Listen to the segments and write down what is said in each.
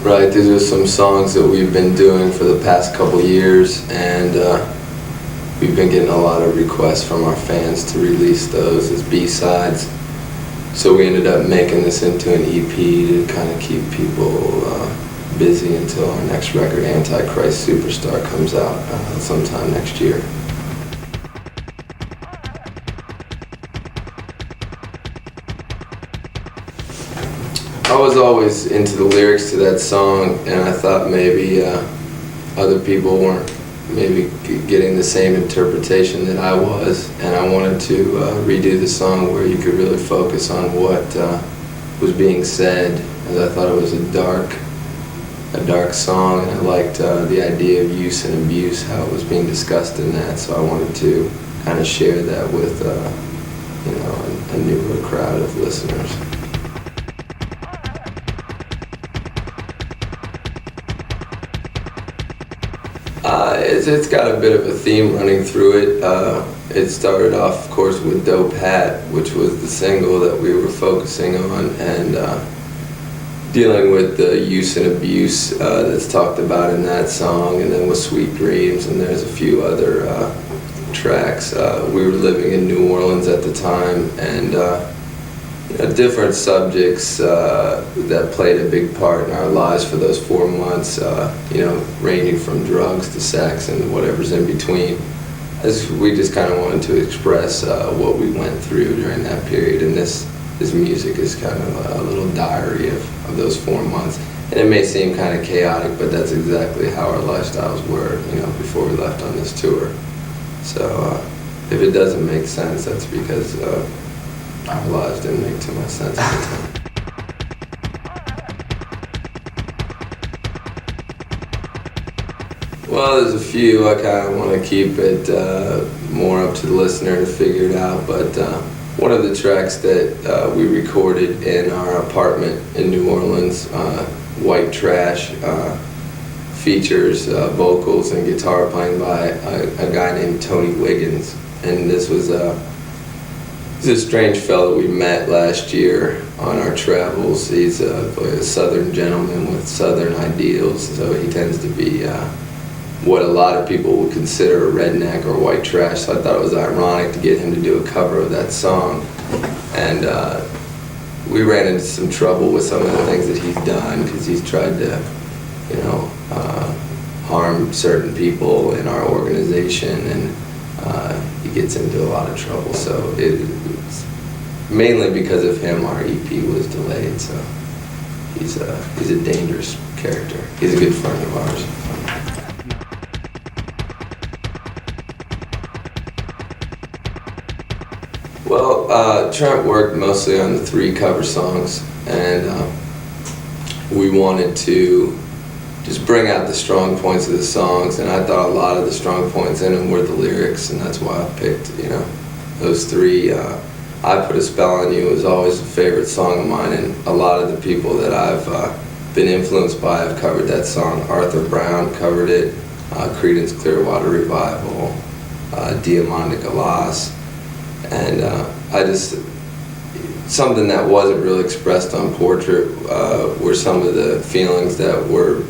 Right, these are some songs that we've been doing for the past couple years, and we've been getting a lot of requests from our fans to release those as B-sides. So we ended up making this into an EP to kind of keep people busy until our next record, Antichrist Superstar, comes out sometime next year. I was always into the lyrics to that song, and I thought maybe other people weren't maybe getting the same interpretation that I was, and I wanted to redo the song where you could really focus on what was being said, as I thought it was a dark song, and I liked the idea of use and abuse, how it was being discussed in that, so I wanted to kind of share that with a newer crowd of listeners. It's got a bit of a theme running through it. It started off, of course, with Dope Hat, which was the single that we were focusing on, and dealing with the use and abuse that's talked about in that song, and then with Sweet Dreams, and there's a few other tracks. We were living in New Orleans at the time, and different subjects that played a big part in our lives for those 4 months, ranging from drugs to sex and whatever's in between. As we just kind of wanted to express what we went through during that period, and this music is kind of a little diary of those 4 months. And it may seem kind of chaotic, but that's exactly how our lifestyles were, before we left on this tour. So if it doesn't make sense, that's because our lives didn't make too much sense at the time. Well, there's a few. I kind of want to keep it more up to the listener to figure it out, but one of the tracks that we recorded in our apartment in New Orleans, White Trash, features vocals and guitar playing by a guy named Tony Wiggins, and this was he's a strange fellow we met last year on our travels. He's a southern gentleman with southern ideals, so he tends to be what a lot of people would consider a redneck or white trash, so I thought it was ironic to get him to do a cover of that song. And we ran into some trouble with some of the things that he's done, because he's tried to, harm certain people in our organization, and he gets into a lot of trouble. So it's mainly because of him our EP was delayed. So he's a dangerous character. He's a good friend of ours. Well, Trent worked mostly on the 3 cover songs, and we wanted to just bring out the strong points of the songs, and I thought a lot of the strong points in them were the lyrics, and that's why I picked, those 3. I Put a Spell on You was always a favorite song of mine, and a lot of the people that I've been influenced by have covered that song. Arthur Brown covered it, Creedence Clearwater Revival, Diamanda Galas, and something that wasn't really expressed on Portrait were some of the feelings that were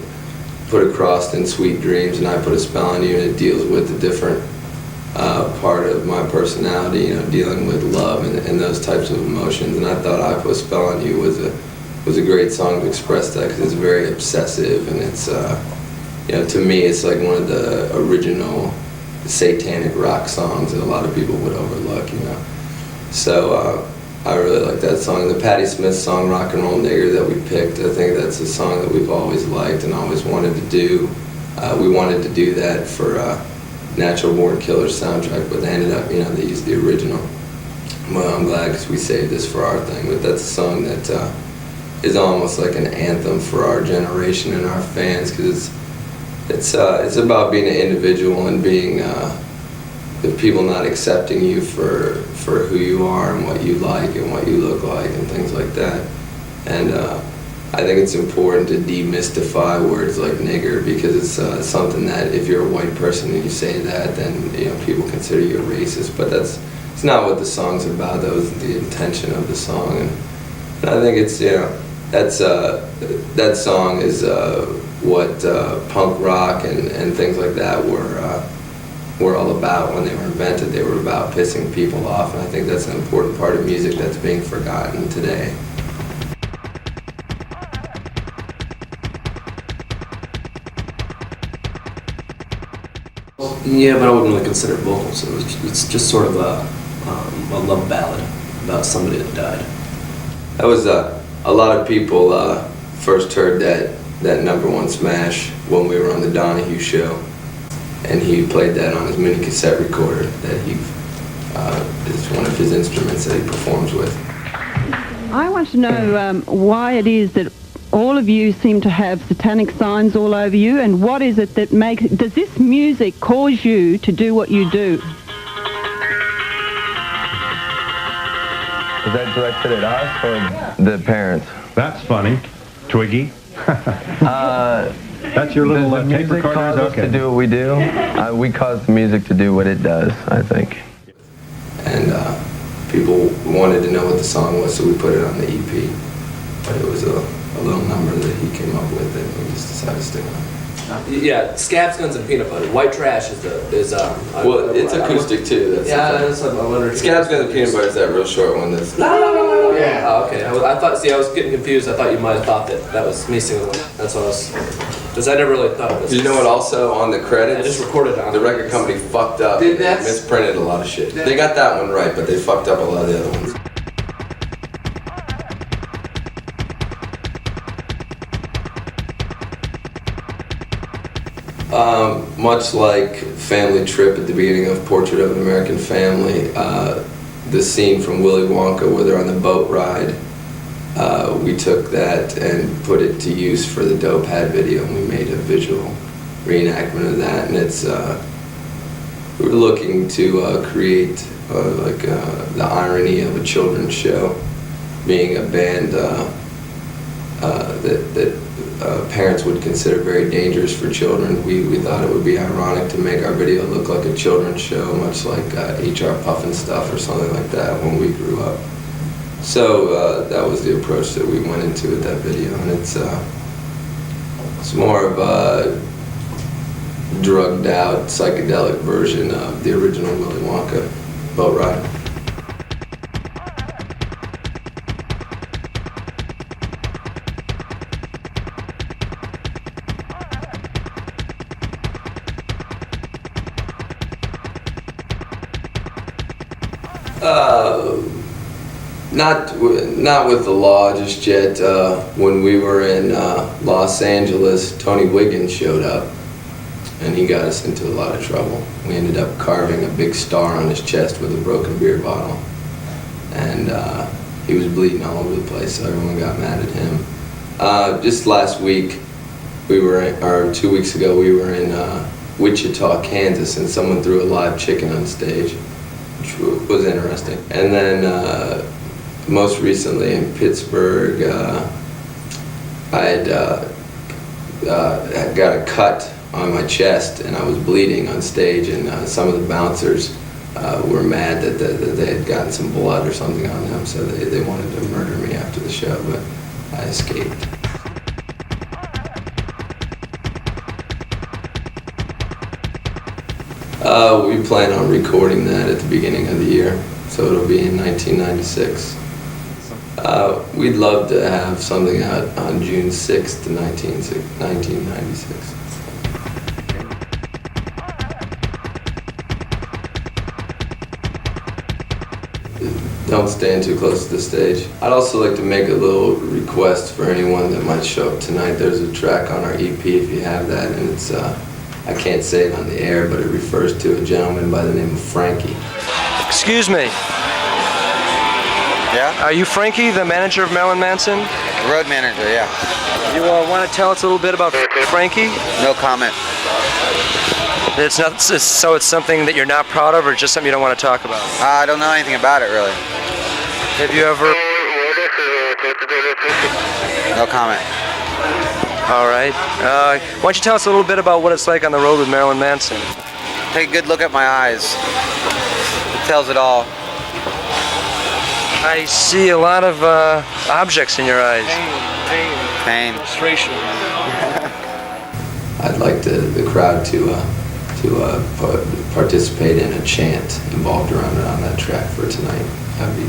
put across in Sweet Dreams and I Put a Spell on You, and it deals with the different part of my personality, dealing with love and those types of emotions. And I thought I Put a Spell on You was a great song to express that, because it's very obsessive, and it's to me it's like one of the original satanic rock songs that a lot of people would overlook, So I really like that song. The Patti Smith song, Rock and Roll Nigger, that we picked, I think that's a song that we've always liked and always wanted to do. We wanted to do that for Natural Born Killers soundtrack, but they ended up, they used the original. Well, I'm glad, because we saved this for our thing, but that's a song that is almost like an anthem for our generation and our fans, because it's about being an individual and being the people not accepting you for who you are and what you like and what you look like and things like that. And I think it's important to demystify words like nigger, because it's something that if you're a white person and you say that, then people consider you a racist. But it's not what the song's about. That was the intention of the song, and I think it's that song is what punk rock and things like that were all about when they were invented. They were about pissing people off, and I think that's an important part of music that's being forgotten today. Yeah, but I wouldn't really consider it vocals. It's just sort of a love ballad about somebody that died. That was a lot of people first heard that #1 smash when we were on the Donahue show, and he played that on his mini cassette recorder that he is one of his instruments that he performs with. I want to know why it is that all of you seem to have satanic signs all over you, and what is it that does this music cause you to do what you do? Is that directed at us or the parents? That's funny. Twiggy. That's your little the tape music recorder? cause us Okay. to do what we do. We cause the music to do what it does, I think. And people wanted to know what the song was, so we put it on the EP. But it was a little number that he came up with, and we just decided to stick on it. Yeah, Scabs, Guns, and Peanut Butter. White Trash is Well, it's acoustic too. That's what I wondered. Scabs, Guns, and Peanut Butter is that real short one. That's Yeah. Oh, okay. I thought. See, I was getting confused. I thought you might have thought that was me singing. That's what I was. Because I never really thought of this. You know what? Also on the credits, I just recorded on the record company fucked up. Did They that? misprinted a lot of shit. They got that one right, but they fucked up a lot of the other ones. Much like Family Trip at the beginning of Portrait of an American Family, the scene from Willy Wonka where they're on the boat ride, we took that and put it to use for the Dope Hat video, and we made a visual reenactment of that. And it's we were looking to create the irony of a children's show, being a band that parents would consider very dangerous for children. We thought it would be ironic to make our video look like a children's show, much like H.R. Puffin-Stuff or something like that when we grew up. So that was the approach that we went into with that video, and it's more of a drugged out psychedelic version of the original Willy Wonka boat ride. Not with the law just yet. When we were in Los Angeles, Tony Wiggins showed up, and he got us into a lot of trouble. We ended up carving a big star on his chest with a broken beer bottle, and he was bleeding all over the place, so everyone got mad at him. Just last week, or 2 weeks ago, we were in Wichita, Kansas, and someone threw a live chicken on stage, which was interesting. And then most recently in Pittsburgh, I had got a cut on my chest, and I was bleeding on stage, and some of the bouncers were mad that they had gotten some blood or something on them, so they wanted to murder me after the show, but I escaped. We plan on recording that at the beginning of the year, so it'll be in 1996. We'd love to have something out on June 6th, 1996. Don't stand too close to the stage. I'd also like to make a little request for anyone that might show up tonight. There's a track on our EP, if you have that, and it's I can't say it on the air, but it refers to a gentleman by the name of Frankie. Excuse me. Yeah? Are you Frankie, the manager of Marilyn Manson? Road manager, yeah. You want to tell us a little bit about Frankie? No comment. It's not so. It's something that you're not proud of, or just something you don't want to talk about. I don't know anything about it, really. Have you ever? No comment. All right. Why don't you tell us a little bit about what it's like on the road with Marilyn Manson? Take a good look at my eyes. It tells it all. I see a lot of objects in your eyes. Pain. I'd like the crowd to participate in a chant involved around it on that track for tonight. That'd be